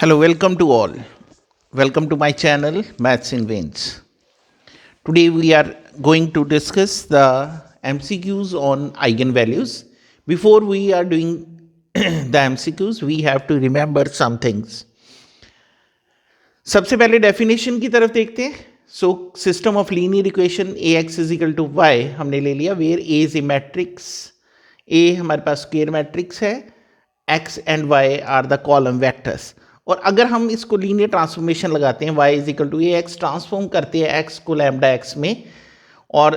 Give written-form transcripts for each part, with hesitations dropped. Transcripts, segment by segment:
Hello, welcome to all. Welcome to my channel Maths in Veins. Today we are going to discuss the MCQs on eigenvalues. Before we are doing the MCQs, we have to remember some things. सबसे पहले definition की तरफ देखते हैं. So system of linear equation A x is equal to y हमने ले लिया where A is a matrix. A हमारे पास स्क्वायर मैट्रिक्स है, x and y are the column vectors. और अगर हम इसको लीनियर ट्रांसफॉर्मेशन लगाते हैं y is equal to A x, transform करते हैं x को लैम्डा एक्स में और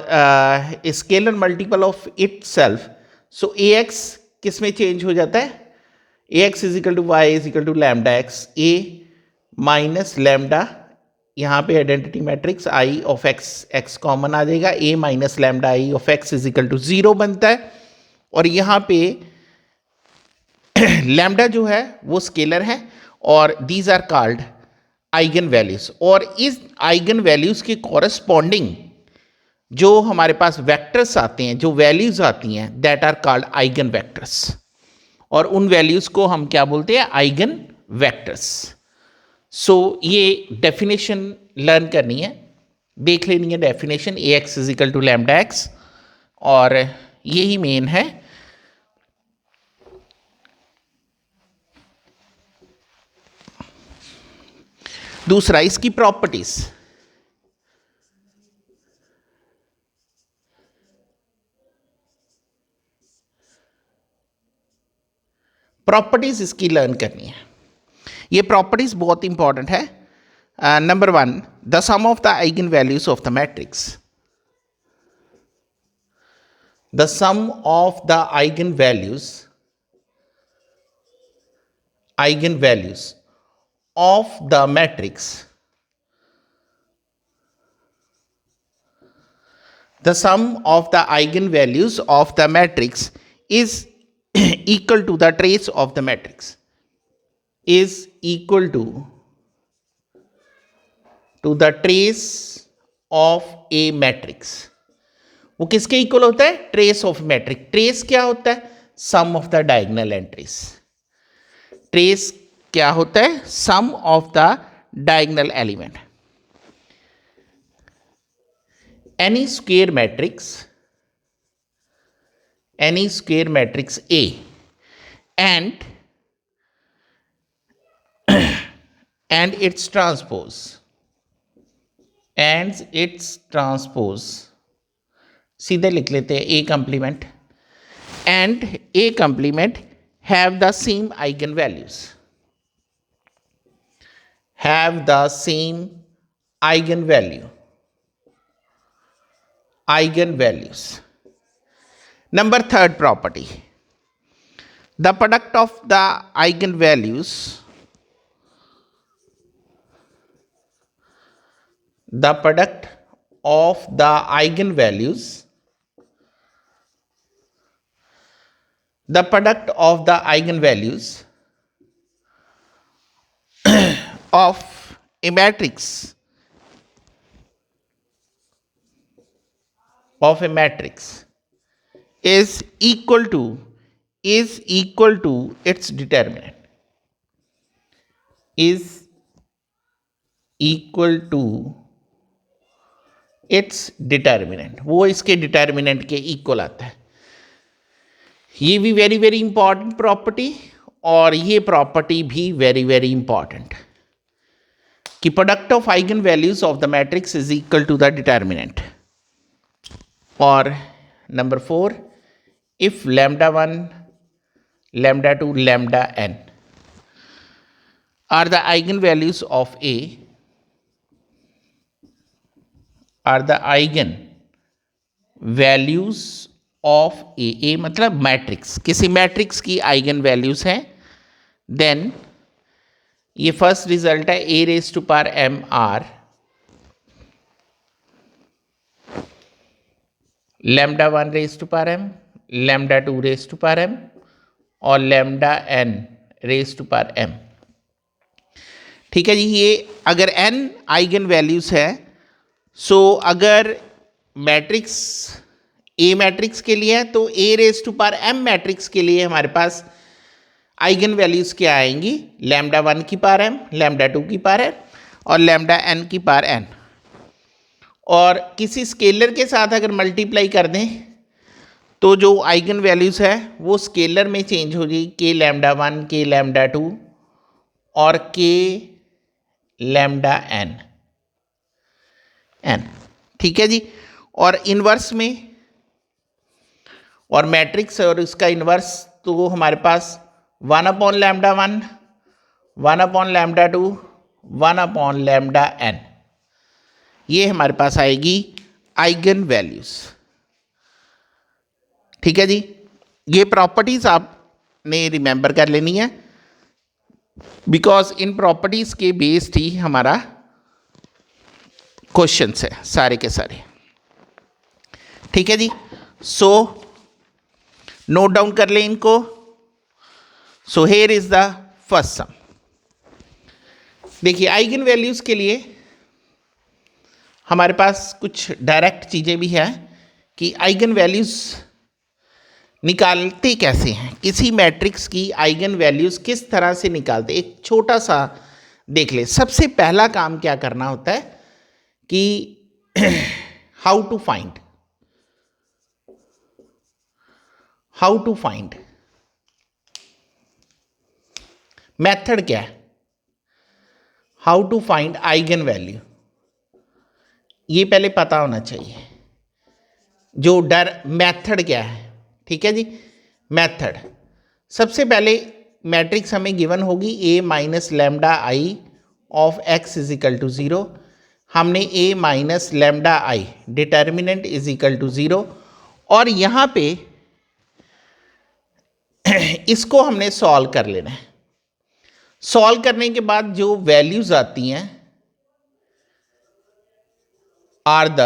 scalar multiple of itself. So A x किस में चेंज हो जाता है? A x is equal to Y is equal to lambda X A minus lambda. यहाँ पे identity matrix I of X, X common आ जाएगा, A minus lambda I of X is equal to 0 बनता है. और यहाँ पे लैम्डा जो है वो स्केलर है और these are called eigen values. और इस आइगन वैल्यूज के कॉरस्पॉन्डिंग जो हमारे पास वेक्टर्स आते हैं, जो वैल्यूज आती हैं, that are called eigen vectors. और उन वैल्यूज को हम क्या बोलते हैं? Eigen vectors. सो ये डेफिनेशन लर्न करनी है, देख लेनी है definition. A x is equal to lambda X और यही मेन है. दूसरा इसकी प्रॉपर्टीज. प्रॉपर्टीज इसकी लर्न करनी है. ये प्रॉपर्टीज बहुत इंपॉर्टेंट है. Number 1, the sum of the eigen values of the matrix. The sum of the eigen values of the matrix, the sum of the eigenvalues of the matrix is equal to the trace of the matrix, is equal to the trace of a matrix. वो किसके equal होता है? Trace of matrix. Trace क्या होता है? Sum of the diagonal entries. Trace क्या होता है? Sum of the diagonal element. Any square matrix A and its transpose सीधे लिख लेते हैं A complement and A complement have the same eigenvalues. Eigenvalues. Number 3rd property. The product of the eigenvalues of a matrix is equal to its determinant. वो इसके determinant के equal आता है. ये भी वेरी वेरी इंपॉर्टेंट प्रॉपर्टी और ये property भी वेरी वेरी इंपॉर्टेंट कि product of eigen values of the matrix is equal to the determinant. और number 4, if lambda 1, lambda 2, lambda n are the eigenvalues of A, A मतलब matrix, किसी matrix की eigen values हैं, then ये first result है a raise to power m r lambda 1 raise to power m, lambda 2 raise to power m और lambda n raise to power m. ठीक है जी. ये अगर n आइगन वैल्यूज है, सो अगर मैट्रिक्स ए मैट्रिक्स के लिए है तो a raise to power m मैट्रिक्स के लिए हमारे पास आइगन वैल्यूज क्या आएंगी, लैम्डा 1 की पावर m, लैम्डा 2 की पावर n और लैम्डा n की पावर n। और किसी स्केलर के साथ अगर मल्टीप्लाई कर दें तो जो आइगन वैल्यूज है वो स्केलर में चेंज हो जाएगी, के लैम्डा 1, के लैम्डा 2 और के लैम्डा n। ठीक है जी। और इन्वर्स में, और मैट्रिक्स और इसका इन्वर्स तो हमारे पास 1 upon lambda 1, 1 upon lambda 2, 1 upon lambda n, ये हमारे पास आएगी आइगन वैल्यूज। ठीक है जी। ये प्रॉपर्टीज आपने रिमेंबर कर लेनी है, बिकॉज इन प्रॉपर्टीज के बेस्ड ही हमारा क्वेश्चंस है सारे के सारे। ठीक है जी। सो नोट डाउन कर लें इनको। So here is the first sum. देखिए आइगन वैल्यूज के लिए हमारे पास कुछ डायरेक्ट चीजें भी हैं कि आइगन वैल्यूज निकालते कैसे हैं, किसी मैट्रिक्स की आइगन वैल्यूज किस तरह से निकालते। एक छोटा सा देख ले। सबसे पहला काम क्या करना होता है कि हाउ टू फाइंड मेथड क्या है, how to find eigen value, ये पहले पता होना चाहिए। जो मेथड क्या है, ठीक है जी। मेथड सबसे पहले मैट्रिक्स हमें गिवन होगी a minus lambda I of x is equal to 0। हमने a minus lambda I determinant is equal to 0 और यहां पे इसको हमने सॉल्व कर लेना है। सॉल्व करने के बाद जो वैल्यूज आती हैं आर द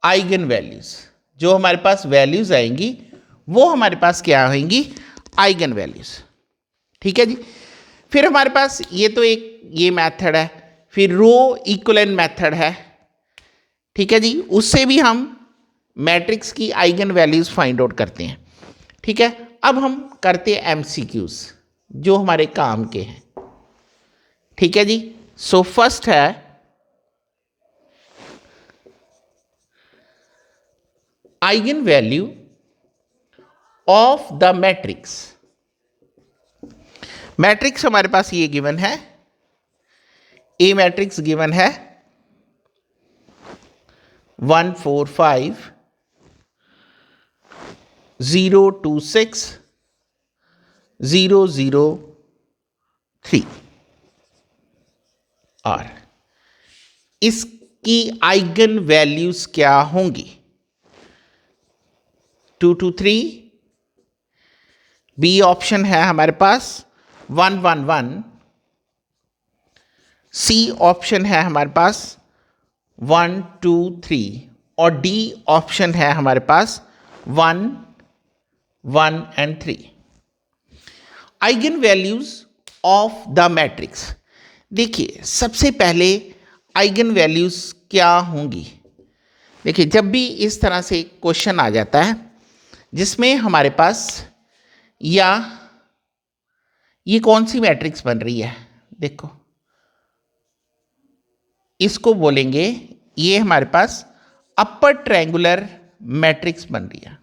आइगन वैल्यूज। जो हमारे पास वैल्यूज आएंगी वो हमारे पास क्या होंगी, आइगन वैल्यूज। ठीक है जी। फिर हमारे पास ये तो एक ये मेथड है, फिर रो इक्विवेलेंट मेथड है। ठीक है जी। उससे भी हम मैट्रिक्स की आइगन वैल्यूज फाइंड आउट करते हैं। ठीक है। अब हम करते हैं एमसीक्यूज जो हमारे काम के हैं। ठीक है जी। सो फर्स्ट है eigen value of the matrix. Matrix हमारे पास ये गिवन है, ए मैट्रिक्स गिवन है 1 4 5 0 2 6 0 0 3 और इसकी आइगन वैल्यूज क्या होंगी, 2 2 3। बी ऑप्शन है हमारे पास 1 1 1। सी ऑप्शन है हमारे पास 1 2 3 और डी ऑप्शन है हमारे पास 1 1 and 3। Eigen values of the matrix. देखिए सबसे पहले आइगन वैल्यूज क्या होंगी। देखिए जब भी इस तरह से क्वेश्चन आ जाता है जिसमें हमारे पास या ये कौन सी मैट्रिक्स बन रही है, देखो इसको बोलेंगे, ये हमारे पास अपर ट्रायंगुलर मैट्रिक्स बन रही है।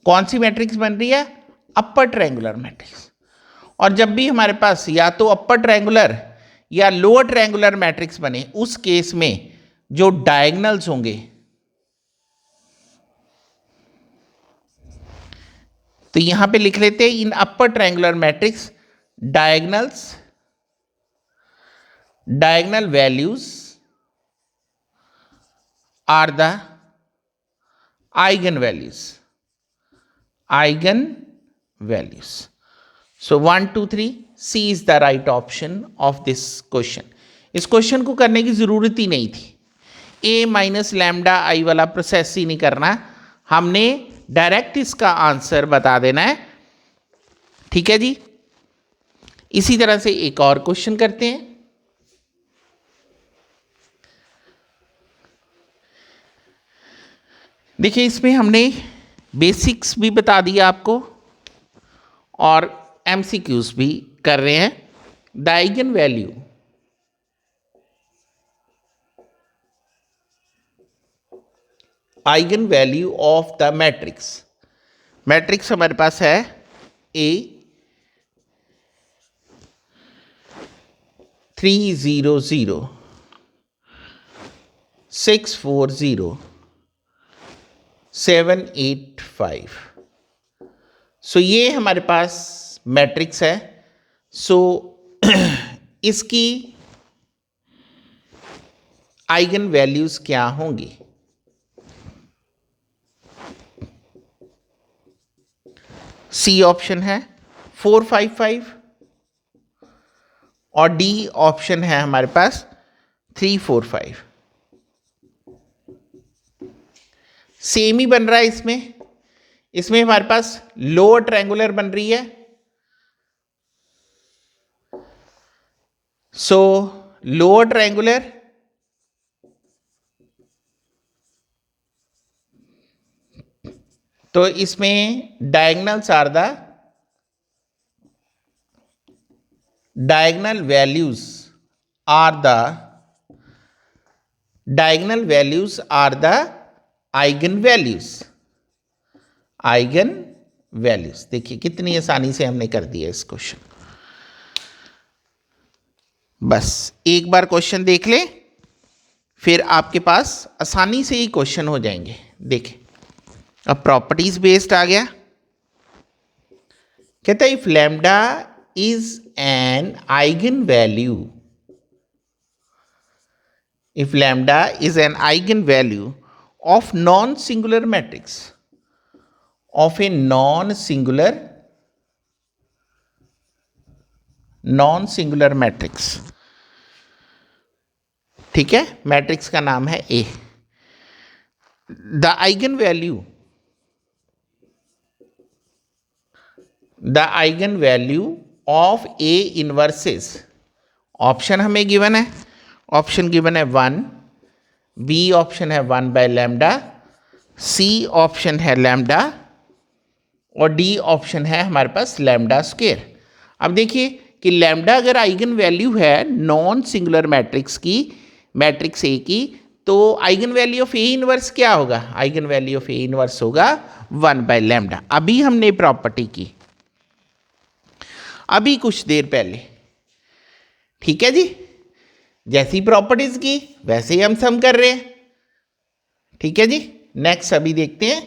कौन सी मैट्रिक्स बन रही है, अपर ट्रायंगुलर मैट्रिक्स। और जब भी हमारे पास या तो अपर ट्रायंगुलर या लोअर ट्रायंगुलर मैट्रिक्स बने उस केस में जो डायगोनल्स होंगे, तो यहां पे लिख लेते हैं in upper triangular matrix diagonal values are the eigen values. So 1 2 3 C is the right option of this question. इस क्वेश्चन को करने की जरूरत ही नहीं थी, ए माइनस लैम्डा आई वाला प्रोसेस ही नहीं करना, हमने डायरेक्ट इसका आंसर बता देना है। ठीक है जी। इसी तरह से एक और क्वेश्चन करते हैं। देखिए इसमें हमने बेसिक्स भी बता दिया आपको, और MCQs भी कर रहे हैं। The eigen value of the matrix हमारे पास है A 3 0 0 6 4 0 7 8 5। सो ये हमारे पास मैट्रिक्स है। सो इसकी आइगन वैल्यूज क्या होंगी? सी ऑप्शन है 4 5 5 और डी ऑप्शन है हमारे पास 3 4 5। सेम ही बन रहा है इसमें हमारे पास लोअर ट्रायंगुलर बन रही है। सो लोअर ट्रायंगुलर तो इसमें diagonal values are the eigen values. देखिए कितनी आसानी से हमने कर दिया इस क्वेश्चन। बस एक बार क्वेश्चन देख लें, फिर आपके पास आसानी से ही क्वेश्चन हो जाएंगे। देखें, अब प्रॉपर्टीज बेस्ड आ गया। कहता है if lambda is an eigen value, if lambda is an eigenvalue of non-singular matrix, of a non-singular matrix, ठीक है, मैट्रिक्स का नाम है A। the eigenvalue of A inverses, option हमें गिवन है, ऑप्शन गिवन है 1, बी ऑप्शन है 1 by lambda, C option है लैम्डा और डी ऑप्शन है हमारे पास लैम्डा स्क्वायर। अब देखिए कि लैम्डा अगर आइगन वैल्यू है नॉन सिंगुलर मैट्रिक्स ए की, तो eigen value of A inverse क्या होगा? Eigen value of A inverse होगा 1 बाय लैम्डा। अभी हमने प्रॉपर्टी की, अभी कुछ देर पहले, ठीक है जी। जैसी प्रॉपर्टीज की वैसे ही हम सम कर रहे हैं, ठीक है जी। नेक्स्ट अभी देखते हैं।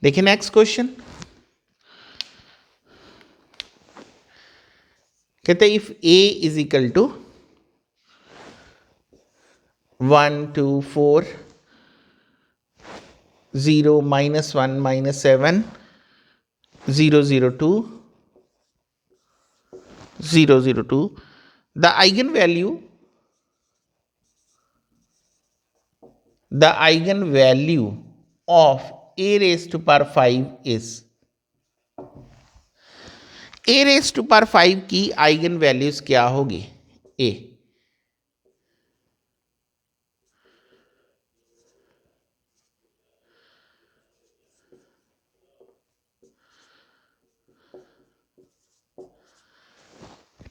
देखिए नेक्स्ट क्वेश्चन कहते हैं if A is equal to 1 2 4 0 -1 -7 0 0 2 0 0 2, the eigenvalue of a raised to power 5 is, a raised to power 5 की आइगन वैल्यूज क्या होगी? A,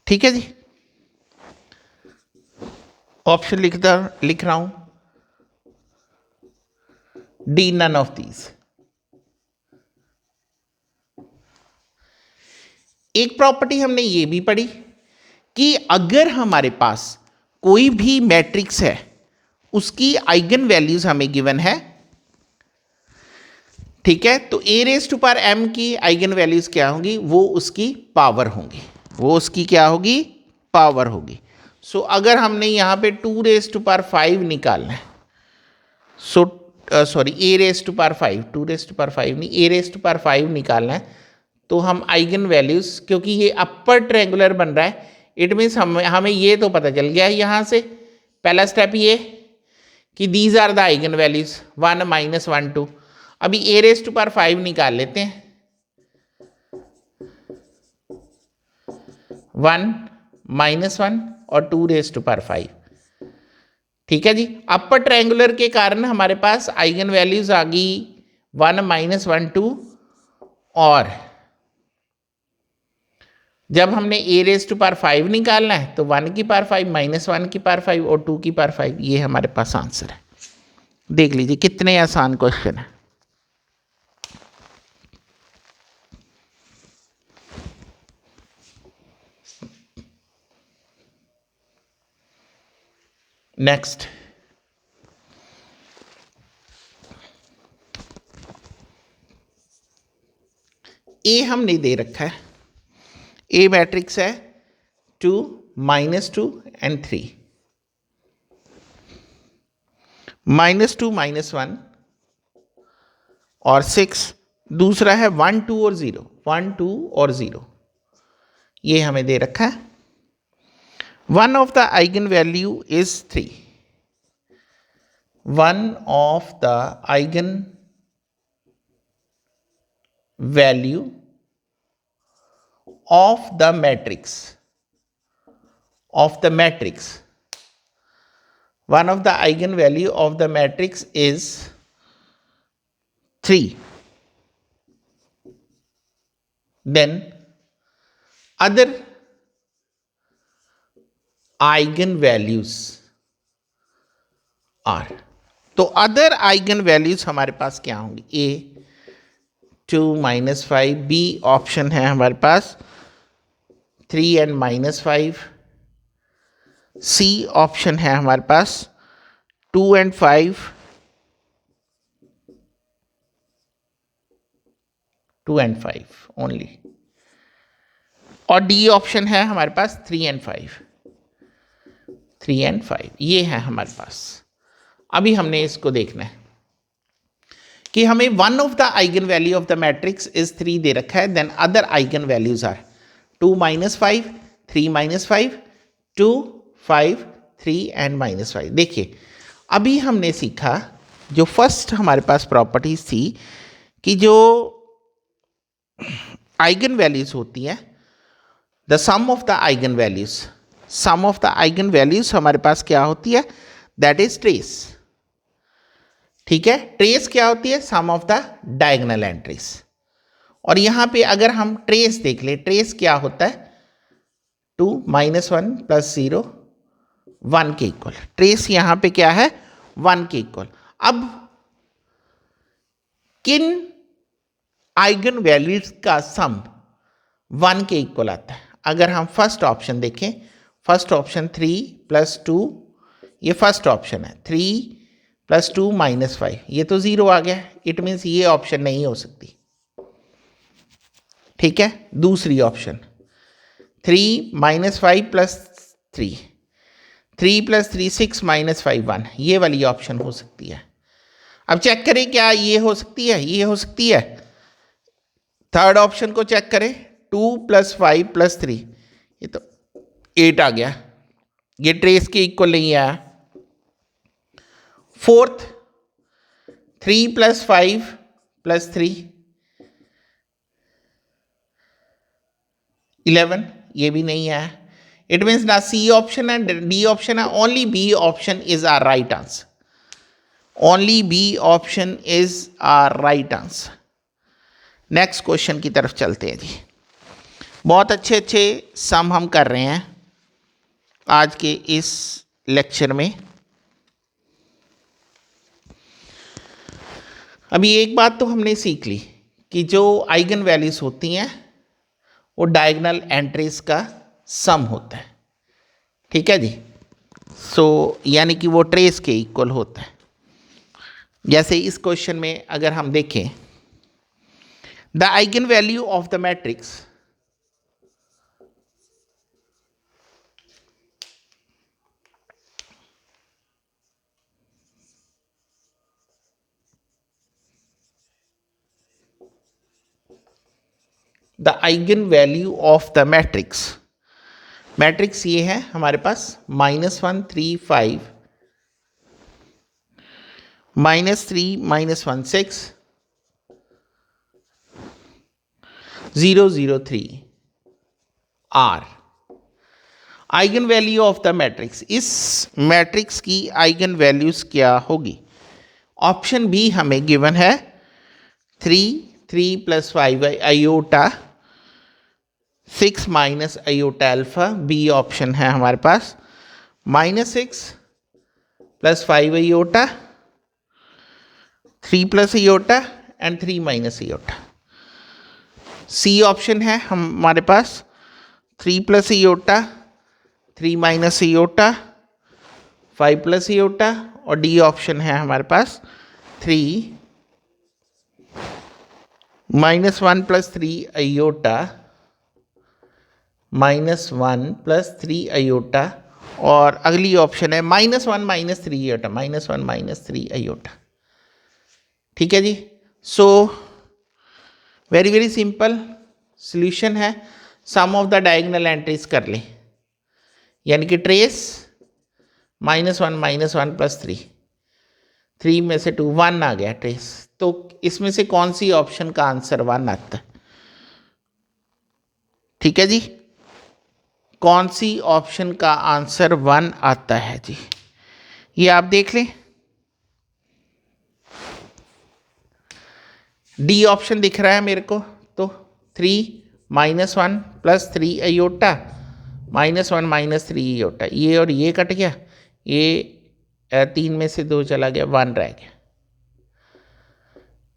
ठीक है जी। ऑप्शन लिख रहा हूं, डी नन ऑफ दीज। एक प्रॉपर्टी हमने ये भी पढ़ी कि अगर हमारे पास कोई भी मैट्रिक्स है उसकी आइगन वैल्यूज हमें गिवन है, ठीक है, तो ए रेस टू पावर एम की आइगन वैल्यूज क्या होंगी? वो उसकी पावर होंगी, वो उसकी क्या होगी? पावर होगी। सो अगर हमने यहां पे 2 रेस टू पावर 5 निकालना है, so sorry A raise to power 5, 2 raise to power 5 नहीं, ए रेस टू पावर 5 निकालना है, तो हम आइगन वैल्यूज, क्योंकि ये अपर ट्रायंगुलर बन रहा है, इट मीन्स हमें ये तो पता चल गया है यहां से, पहला स्टेप ये कि these are the eigen values 1 -1 2। अभी ए रेस टू पावर 5 निकाल लेते हैं, 1 -1 और 2 रेस टू पावर 5, ठीक है जी। अपर ट्रायंगुलर के कारण हमारे पास आइगन वैल्यूज आ गई 1 -1 2, और जब हमने a⁵ निकालना है तो 1 की पावर 5 -1 की पावर 5 और 2 की पावर 5, ये हमारे पास आंसर है। देख लीजिए कितने आसान क्वेश्चन है। नेक्स्ट, ए हमने दे रखा है, ए मैट्रिक्स है 2 -2 एंड 3, -2 -1 और 6, दूसरा है 1 2 और 0, 1 2 और 0, ये हमें दे रखा है। One of the eigen value is 3, one of the eigen value of the matrix, one of the eigenvalue of the matrix is 3, then other eigenvalues are, तो अदर आइगन वैल्यूज हमारे पास क्या होंगी? ए 2 -5, बी ऑप्शन है हमारे पास 3 and -5, C option है हमारे पास 2 and 5, 2 and 5 ओनली, और डी ऑप्शन है हमारे पास 3 and 5, 3 and 5, ये है हमारे पास। अभी हमने इसको देखना है कि हमें one of the eigen value of the matrix is 3 दे रखा है, then other eigen values are 2 -5, 3 -5, 2 5 3 and -5। देखिए अभी हमने सीखा जो फर्स्ट हमारे पास प्रॉपर्टीज थी कि जो आइगन वैल्यूज होती हैं, the sum of the eigen values, sum of the eigen values हमारे पास क्या होती है? That is trace. ठीक है, ट्रेस क्या होती है? Sum of the diagonal entries. और यहां पे अगर हम ट्रेस देख ले, ट्रेस क्या होता है? 2 -1 + 0 1 के इक्वल। ट्रेस यहां पे क्या है? 1 के इक्वल। अब किन आइगन वैल्यूज का सम 1 के इक्वल आता है? अगर हम फर्स्ट ऑप्शन देखें, फर्स्ट ऑप्शन 3 + 2, ये फर्स्ट ऑप्शन है 3 + 2 -5, ये तो 0 आ गया, इट मीन्स ये ऑप्शन नहीं हो सकती। ठीक है, दूसरी ऑप्शन 3 -5 + 3, 3 + 3 6 -5 1, ये वाली ऑप्शन हो सकती है। अब चेक करें क्या ये हो सकती है? ये हो सकती है। थर्ड ऑप्शन को चेक करें, 2 + 5 + 3, ये तो 8 आ गया, ये ट्रेस के इक्वल नहीं आया। फोर्थ 3 + 5 + 3 11, ये भी नहीं आया। इट मीन्स ना सी ऑप्शन है डी ऑप्शन है, only B option is our right answer, only B option is our right answer. Next question की तरफ चलते हैं जी। बहुत अच्छे अच्छे सम हम कर रहे हैं आज के इस लेक्चर में। अभी एक बात तो हमने सीख ली कि जो आइगन वैल्यूज होती हैं वो डायगोनल एंट्रीज का सम होता है। ठीक है जी, सो यानी कि वो ट्रेस के इक्वल होता है। जैसे इस क्वेश्चन में अगर हम देखें, the eigen value of the matrix the eigen value of the matrix, matrix ये है हमारे पास -1 3 5 -3 -1 6 0 0 3 R। Eigen value of the matrix, इस मैट्रिक्स की आइगन वैल्यूज क्या होगी? ऑप्शन बी हमें गिवन है 3 plus 5 iota 6 minus iota alpha. B option है हमारे पास -6 plus 5 iota 3 plus iota and 3 minus iota. C option है हमारे पास 3 plus iota 3 minus iota 5 plus iota, और डी ऑप्शन है हमारे पास 3 -1 प्लस 3 आयोटा -1 प्लस 3 आयोटा, और अगली ऑप्शन है -1 माइनस 3 आयोटा, -1 माइनस 3 आयोटा। ठीक है जी। So very very simple solution है, sum of the diagonal entries कर लें, यानी कि ट्रेस -1 प्लस 3 में से 2 1 आ गया ट्रेस, तो इसमें से कौन सी ऑप्शन का आंसर 1 आता है? ठीक है जी, कौन सी ऑप्शन का आंसर 1 आता है जी, ये आप देख लें। डी ऑप्शन दिख रहा है मेरे को, तो 3 -1 प्लस 3 आयोटा -1 माइनस 3 आयोटा, ये और ये कट गया, ये 3 में से 2 चला गया, 1 रह गया।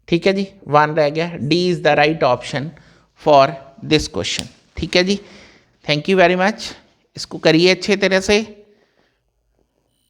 ठीक है जी, 1 रह गया। D is the right option for this question. ठीक है जी, थैंक यू वेरी मच। इसको करिए अच्छे तरह से।